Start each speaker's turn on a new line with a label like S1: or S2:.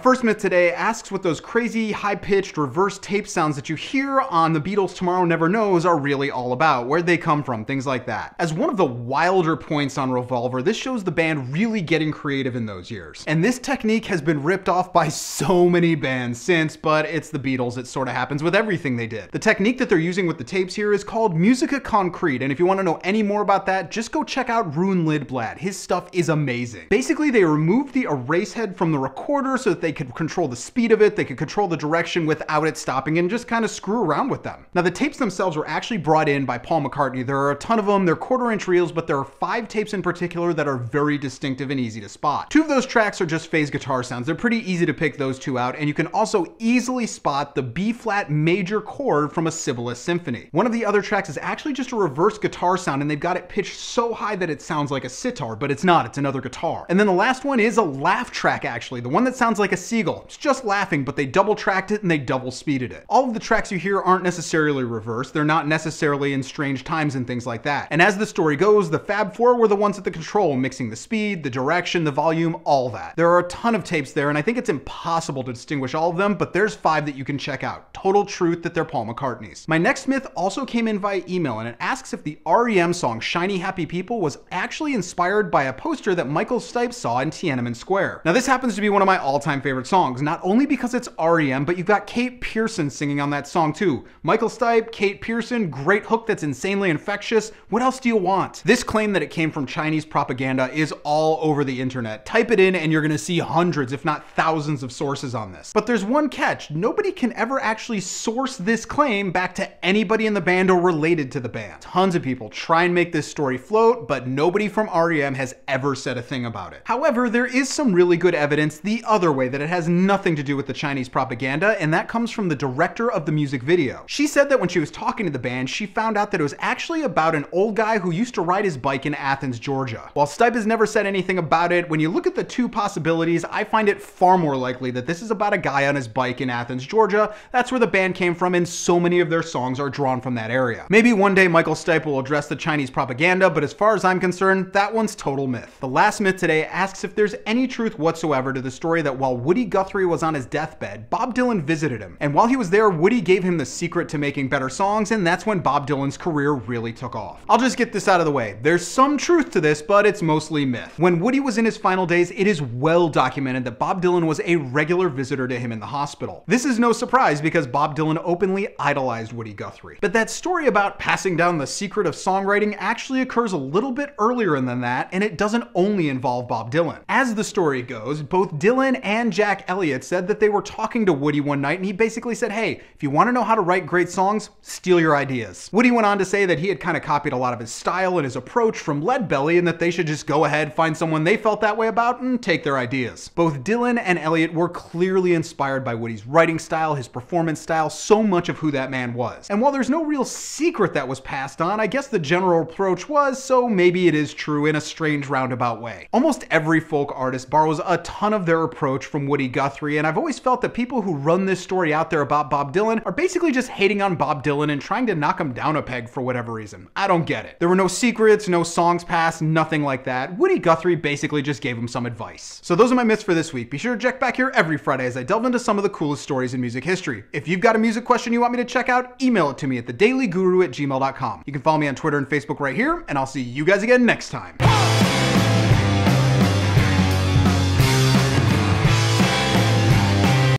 S1: first myth today asks what those crazy, high-pitched, reverse tape sounds that you hear on the Beatles' Tomorrow Never Knows are really all about, where'd they come from, things like that. As one of the wilder points on Revolver, this shows the band really getting creative in those years. And this technique has been ripped off by so many bands since, but it's the Beatles, it sort of happens with everything they did. The technique that they're using with the tapes here is called Musica Concrete, and if you want to know any more about that, just go check out Rune Lidblad. His stuff is amazing. Basically, they removed the erase head from the recorder so that they could control the speed of it, they could control the direction without it stopping, and just kind of screw around with them. Now, the tapes themselves were actually brought in by Paul McCartney. There are a ton of them, they're quarter-inch reels, but there are 5 tapes in particular that are very distinctive and easy to spot. 2 of those tracks are just phase guitar sounds. They're pretty easy to pick those 2 out, and you can also easily spot the B-flat major chord from a Sibelius symphony. One of the other tracks is actually just a reverse guitar sound, and they've got it pitched so high that it sounds like a sitar, but it's not, it's another guitar. And then the last one is a laugh track, actually, the one that sounds like a seagull. It's just laughing, but they double tracked it and they double speeded it. All of the tracks you hear aren't necessarily reversed, they're not necessarily in strange times and things like that. And as the story goes, the Fab Four were the ones at the control, mixing the speed, the direction, the volume, all that. There are a ton of tapes there, and I think it's impossible to distinguish all of them, but there's 5 that you can check out. Total truth that they're Paul McCartney's. My next myth also came in via email, and it asks if the REM song Shiny Happy People was actually inspired by a poster that Michael Stipe saw in Tiananmen Square. Now, this happens to be one of my all-time favorite songs, not only because it's REM, but you've got Kate Pearson singing on that song too. Michael Stipe, Kate Pearson, great hook that's insanely infectious. What else do you want? This claim that it came from Chinese propaganda is all over the internet. Type it in and you're gonna see hundreds, if not thousands of sources on this. But there's one catch. Nobody can ever actually source this claim back to anybody in the band or related to the band. Tons of people try and make this story float, but nobody from REM has ever said a thing about it. However, there is some really good evidence the other way that it has nothing to do with the Chinese propaganda, and that comes from the director of the music video. She said that when she was talking to the band, she found out that it was actually about an old guy who used to ride his bike in Athens, Georgia. While Stipe has never said anything about it, when you look at the 2 possibilities, I find it far more likely that this is about a guy on his bike in Athens, Georgia. That's where the band came from, and so many of their songs are drawn from that area. Maybe one day Michael Stipe will address the Chinese propaganda, but as far as I'm concerned, that one's total myth. The last myth today asks if there's any truth whatsoever to the story that while Woody Guthrie was on his deathbed, Bob Dylan visited him. And while he was there, Woody gave him the secret to making better songs, and that's when Bob Dylan's career really took off. I'll just get this out of the way. There's some truth to this, but it's mostly myth. When Woody was in his final days, it is well documented that Bob Dylan was a regular visitor to him in the hospital. This is no surprise because Bob Dylan openly idolized Woody Guthrie. But that story about passing down the secret of songwriting actually occurs a little bit earlier than that, and it doesn't only involve Bob Dylan. As the story goes, both Dylan and Jack Elliott said that they were talking to Woody one night, and he basically said, hey, if you want to know how to write great songs, steal your ideas. Woody went on to say that he had kind of copied a lot of his style and his approach from Leadbelly, and that they should just go ahead, find someone they felt that way about, and take their ideas. Both Dylan and Elliott were clearly inspired by Woody's writing style, his performance style, so much of who that man was. And while there's no real secret that was passed on, I guess the general approach was, so maybe it is true in a strange roundabout way. Almost every folk artist borrows a ton of their approach from Woody Guthrie, and I've always felt that people who run this story out there about Bob Dylan are basically just hating on Bob Dylan and trying to knock him down a peg for whatever reason. I don't get it. There were no secrets, no songs passed, nothing like that. Woody Guthrie basically just gave him some advice. So those are my myths for this week. Be sure to check back here every Friday as I delve into some of the coolest stories in music history. If you've got a music question you want me to check out, email it to me at thedailyguru@gmail.com. You can follow me on Twitter and Facebook right here, and I'll see you guys again next time.